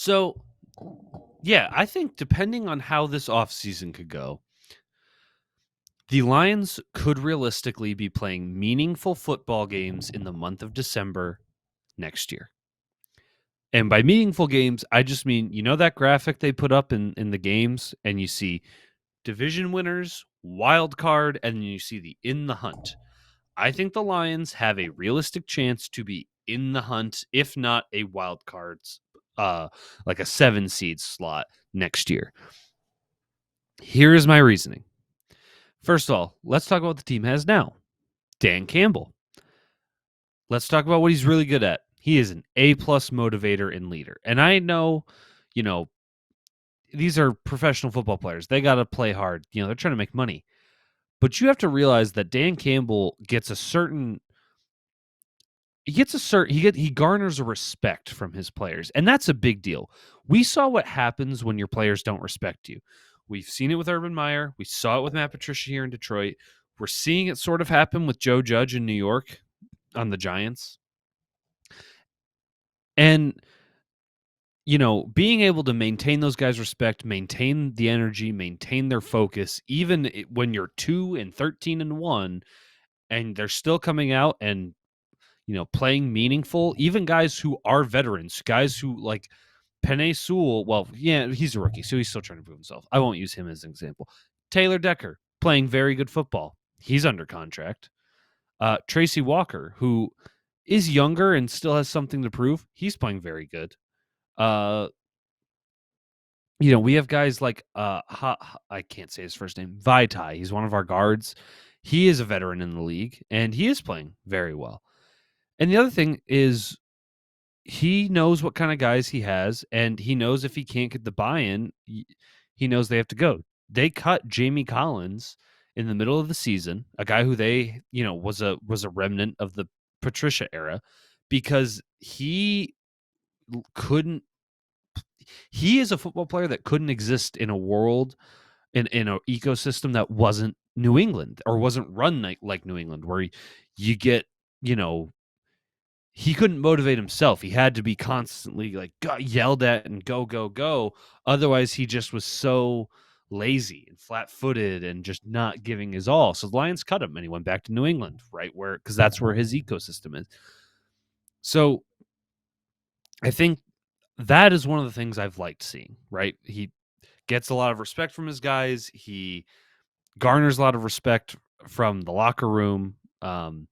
So, yeah, I think depending on how this offseason could go, the Lions could realistically be playing meaningful football games in the month of December next year. And by meaningful games, I just mean, that graphic they put up in the games, and you see division winners, wild card, and then you see the in the hunt. I think the Lions have a realistic chance to be in the hunt, if not a wild cards, like a 7 seed slot next year. Here is my reasoning. First of all, let's talk about what the team has now. Dan Campbell. Let's talk about what he's really good at. He is an A-plus motivator and leader. And I know, you know, these are professional football players. They got to play hard. They're trying to make money. But you have to realize that Dan Campbell gets a certain he garners a respect from his players, and that's a big deal. We saw what happens when your players don't respect you. We've seen it with Urban Meyer. We saw it with Matt Patricia here in Detroit. We're seeing it sort of happen with Joe Judge in New York on the Giants. And being able to maintain those guys' respect, maintain the energy, maintain their focus, even when you're 2-13-1, and they're still coming out and playing meaningful, even guys who are veterans, guys who like Penei Sewell. Well, yeah, he's a rookie, so he's still trying to prove himself. I won't use him as an example. Taylor Decker playing very good football. He's under contract. Tracy Walker, who is younger and still has something to prove, he's playing very good. We have guys like I can't say his first name, Vaitai. He's one of our guards. He is a veteran in the league, and he is playing very well. And the other thing is he knows what kind of guys he has, and he knows if he can't get the buy-in, he knows they have to go. They cut Jamie Collins in the middle of the season, a guy who they, was a remnant of the Patricia era, because he couldn't. He is a football player that couldn't exist in a world in an ecosystem that wasn't New England or wasn't run like New England, where you get, he couldn't motivate himself. He had to be constantly like yelled at and go, go, go. Otherwise, he just was so lazy and flat-footed and just not giving his all. So the Lions cut him and he went back to New England, right? Because that's where his ecosystem is. So I think that is one of the things I've liked seeing, right? He gets a lot of respect from his guys. He garners a lot of respect from the locker room. And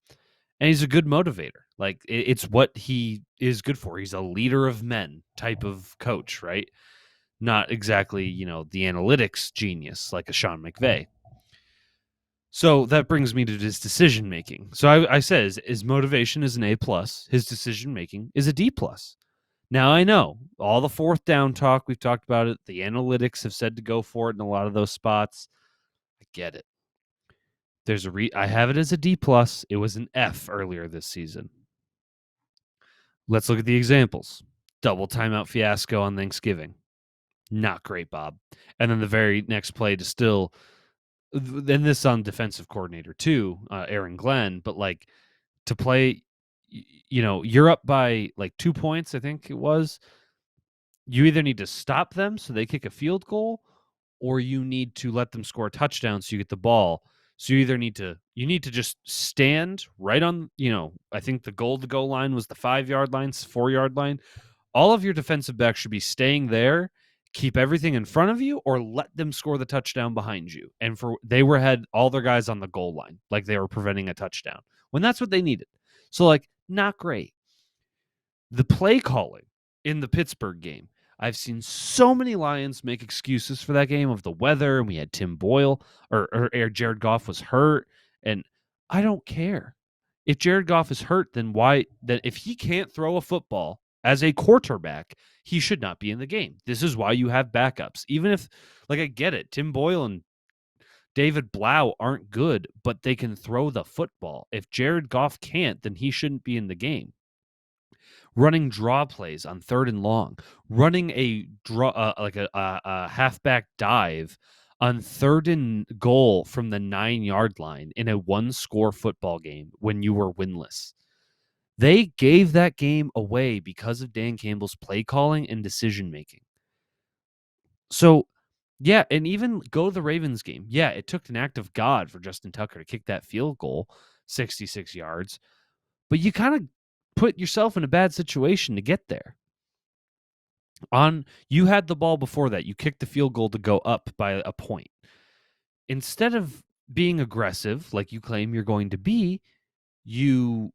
he's a good motivator. Like it's what he is good for. He's a leader of men type of coach, right? Not exactly, the analytics genius like a Sean McVay. So that brings me to his decision making. So I said his motivation is an A+. His decision making is a D+. Now I know all the fourth down talk, we've talked about it. The analytics have said to go for it in a lot of those spots. I get it. I have it as a D+. It was an F earlier this season. Let's look at the examples. Double timeout fiasco on Thanksgiving. Not great, Bob. And then the very next play to still, then this on defensive coordinator too, Aaron Glenn, but like to play, you're up by like 2 points, I think it was. You either need to stop them so they kick a field goal, or you need to let them score a touchdown so you get the ball. So you either need to just stand right on, I think the goal to go line was the 5-yard line, 4-yard line. All of your defensive backs should be staying there, keep everything in front of you, or let them score the touchdown behind you. And they had all their guys on the goal line, like they were preventing a touchdown when that's what they needed. So like, not great. The play calling in the Pittsburgh game, I've seen so many Lions make excuses for that game of the weather, and we had Tim Boyle or Jared Goff was hurt, and I don't care. If Jared Goff is hurt, then why? Then if he can't throw a football as a quarterback, he should not be in the game. This is why you have backups. Even if, like, I get it, Tim Boyle and David Blau aren't good, but they can throw the football. If Jared Goff can't, then he shouldn't be in the game. Running draw plays on 3rd and long, running a draw like a halfback dive on 3rd and goal from the 9-yard line in a 1-score football game when you were winless. They gave that game away because of Dan Campbell's play calling and decision making. So, yeah, and even go to the Ravens game. Yeah, it took an act of God for Justin Tucker to kick that field goal, 66 yards, but you kind of put yourself in a bad situation to get there. You had the ball before that. You kicked the field goal to go up by a point. Instead of being aggressive like you claim you're going to be, you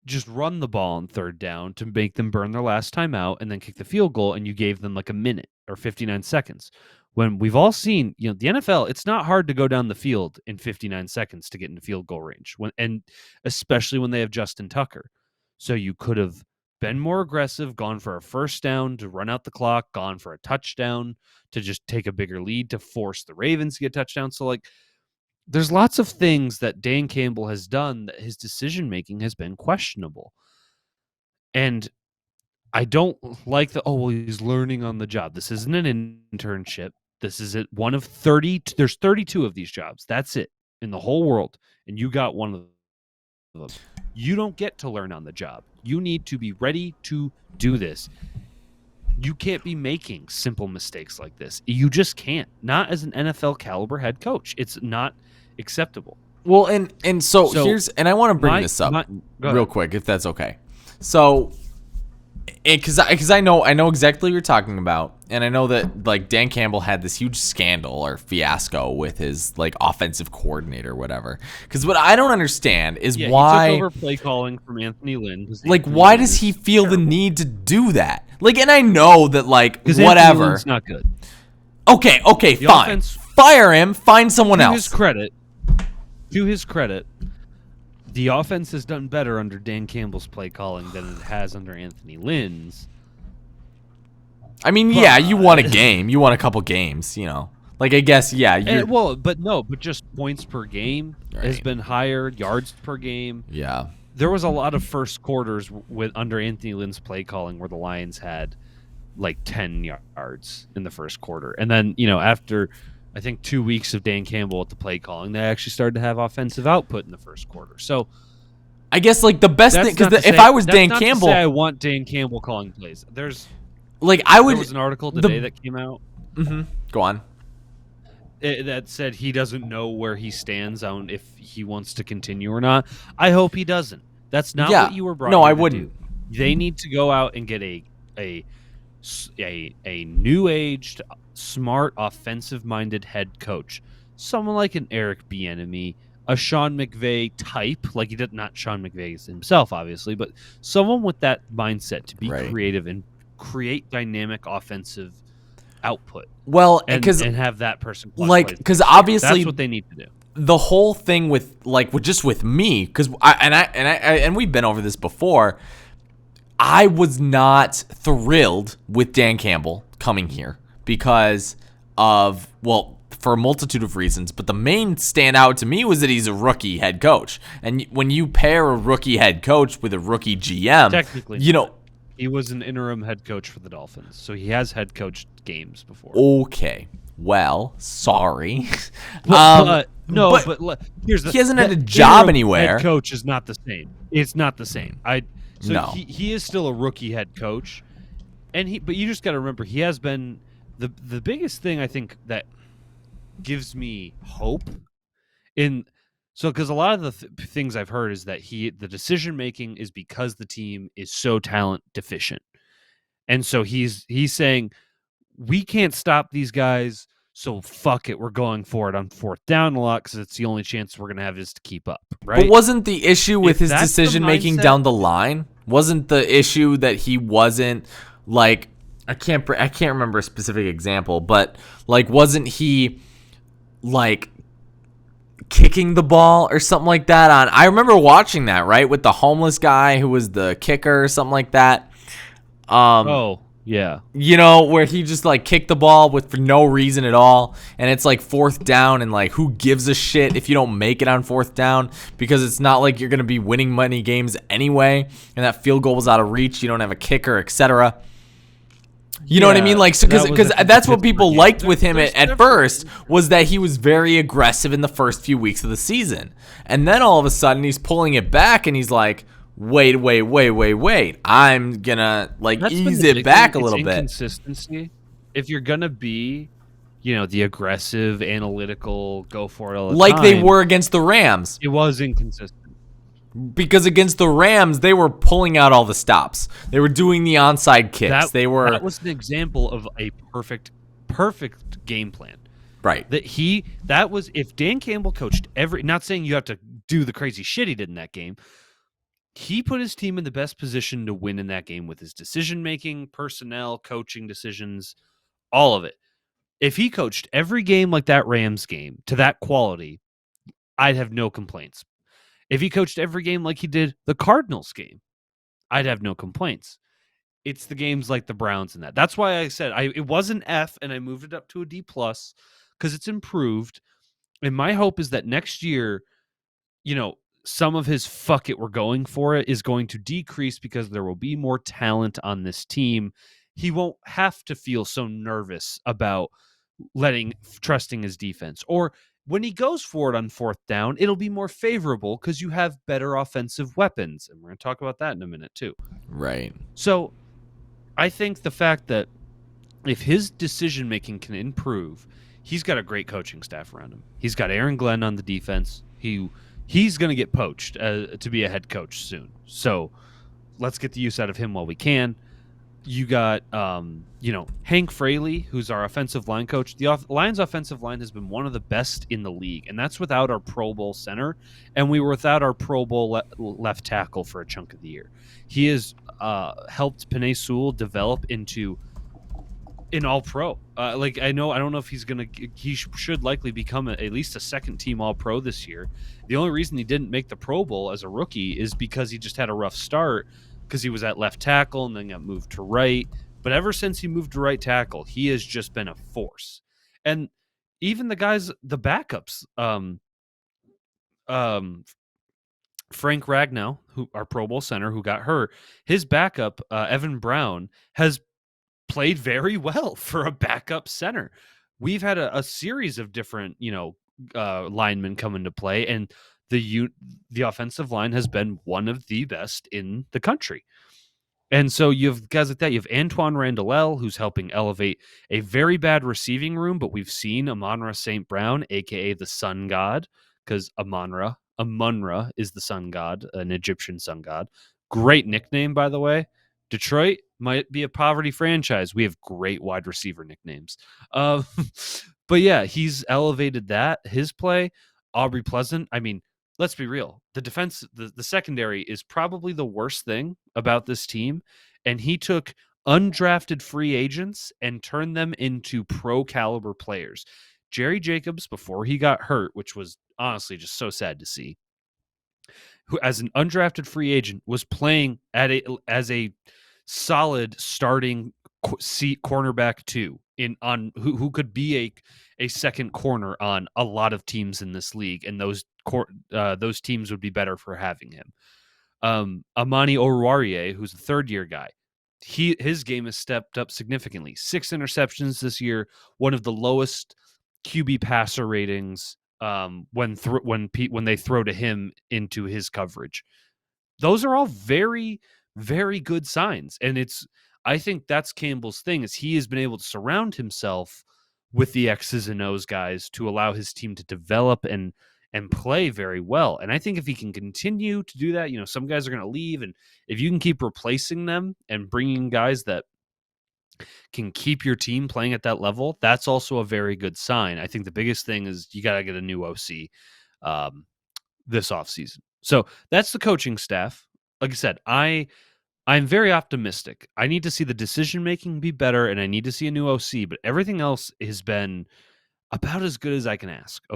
just run the ball on third down to make them burn their last time out and then kick the field goal, and you gave them like a minute or 59 seconds. When we've all seen, the NFL, it's not hard to go down the field in 59 seconds to get into field goal range, and especially when they have Justin Tucker. So you could have been more aggressive, gone for a first down to run out the clock, gone for a touchdown to just take a bigger lead to force the Ravens to get a touchdown. So like, there's lots of things that Dan Campbell has done that his decision making has been questionable. And I don't like he's learning on the job. This isn't an internship. This is one of 30. There's 32 of these jobs. That's it in the whole world. And you got one of them. You don't get to learn on the job. You need to be ready to do this. You can't be making simple mistakes like this. You just can't. Not as an NFL caliber head coach. It's not acceptable. Well, and so here's, and I want to bring this up real quick, if that's okay. So, because I know exactly what you're talking about, and I know that like Dan Campbell had this huge scandal or fiasco with his like offensive coordinator or whatever. Because what I don't understand is why he took over play calling from Anthony Lynn. Like, why does he feel the need to do that? Like, and I know that like whatever. It's not good. Okay, fine. Fire him. Find someone else. To his credit, the offense has done better under Dan Campbell's play calling than it has under Anthony Lynn's. I mean, yeah, you won a game. You won a couple games, Like, I guess, yeah. But just points per game has been higher, yards per game. Yeah. There was a lot of first quarters under Anthony Lynn's play calling where the Lions had like 10 yards in the first quarter. And then, after I think 2 weeks of Dan Campbell at the play calling, they actually started to have offensive output in the first quarter. So I guess like the best thing, because if I was Dan Campbell, I want Dan Campbell calling plays. There was an article today that came out. Mm-hmm. Go on. That said he doesn't know where he stands on if he wants to continue or not. I hope he doesn't. That's not what you were brought. No, I wouldn't. They need to go out and get a new-aged, smart, offensive-minded head coach. Someone like an Eric Bieniemy, a Sean McVay type, like not Sean McVay himself, obviously, but someone with that mindset to be creative and create dynamic offensive output. Well, and have that person because obviously that's what they need to do. The whole thing with me, because and we've been over this before. I was not thrilled with Dan Campbell coming here because of, for a multitude of reasons, but the main standout to me was that he's a rookie head coach. And when you pair a rookie head coach with a rookie GM, technically, he was an interim head coach for the Dolphins, so he has head coached games before. Okay, well, sorry. Here's he hasn't had a job anywhere. Head coach is not the same. It's not the same. No. He is still a rookie head coach, but you just got to remember he has been the biggest thing I think that gives me hope because a lot of the things I've heard is that the decision making is because the team is so talent deficient, and so he's saying we can't stop these guys, so fuck it, we're going for it on fourth down a lot because it's the only chance we're gonna have is to keep up, right? But wasn't the issue with his decision making down the line? Wasn't the issue that he wasn't like I can't remember a specific example, but like wasn't he like kicking the ball or something like that I remember watching that, right, with the homeless guy who was the kicker or something like that. Yeah. Where he just like kicked the ball for no reason at all, and it's like fourth down, and like who gives a shit if you don't make it on fourth down, because it's not like you're going to be winning many games anyway, and that field goal was out of reach, you don't have a kicker, etc. You know what I mean? Like, so because that's what people liked with him at first, was that he was very aggressive in the first few weeks of the season. And then all of a sudden he's pulling it back and he's like, wait. I'm gonna like That's been ease the it big thing. back a It's little bit. inconsistency. If you're gonna be, the aggressive, analytical, go for it all the Like they time, were against the Rams. it was inconsistent. Because against the Rams, they were pulling out all the stops. They were doing the onside kicks. That They that were was an example of a perfect game plan. right. That was if Dan Campbell coached not saying you have to do the crazy shit he did in that game. He put his team in the best position to win in that game with his decision making, personnel, coaching decisions, all of it. If he coached every game like that Rams game to that quality, I'd have no complaints. If he coached every game like he did the Cardinals game, I'd have no complaints. It's the games like the Browns and that. That's why I said it was an F and I moved it up to a D plus because it's improved. And my hope is that next year, some of his fuck it, we're going for it is going to decrease because there will be more talent on this team. He won't have to feel so nervous about trusting his defense. Or when he goes for it on fourth down, it'll be more favorable because you have better offensive weapons. And we're going to talk about that in a minute too. Right. So I think the fact that if his decision making can improve, he's got a great coaching staff around him. He's got Aaron Glenn on the defense. He's going to get poached to be a head coach soon. So let's get the use out of him while we can. You got, Hank Fraley, who's our offensive line coach. The Lions' offensive line has been one of the best in the league, and that's without our Pro Bowl center, and we were without our Pro Bowl left tackle for a chunk of the year. He has helped Penei Sewell develop into an All-Pro. I don't know if he should likely become at least a second-team All-Pro this year. The only reason he didn't make the Pro Bowl as a rookie is because he just had a rough start because he was at left tackle and then got moved to right. But ever since he moved to right tackle, he has just been a force. And even the backups, Frank Ragnow, who our Pro Bowl center who got hurt, his backup, Evan Brown, has played very well for a backup center. We've had a series of different, linemen come into play, and the offensive line has been one of the best in the country. And so you have guys like that. You have Antoine Randall, who's helping elevate a very bad receiving room, but we've seen Amon-Ra St. Brown, a.k.a. the sun god, because Amun-Ra is the sun god, an Egyptian sun god. Great nickname, by the way. Detroit might be a poverty franchise. We have great wide receiver nicknames. But yeah, he's elevated his play. Aubrey Pleasant, I mean, let's be real. The defense, the secondary is probably the worst thing about this team. And he took undrafted free agents and turned them into pro caliber players. Jerry Jacobs, before he got hurt, which was honestly just so sad to see, who as an undrafted free agent was playing as a solid starting seat cornerback too who could be a second corner on a lot of teams in this league, and those teams would be better for having him. Amani Oruwariye, who's a third-year guy, his game has stepped up significantly. 6 interceptions this year, one of the lowest QB passer ratings when they throw to him into his coverage. Those are all very, very good signs, and I think that's Campbell's thing is he has been able to surround himself with the X's and O's guys to allow his team to develop and play very well. And I think if he can continue to do that, some guys are going to leave, and if you can keep replacing them and bringing guys that can keep your team playing at that level, that's also a very good sign. I think the biggest thing is you got to get a new OC this offseason. So that's the coaching staff. Like I said, I'm very optimistic. I need to see the decision making be better, and I need to see a new OC, but everything else has been about as good as I can ask.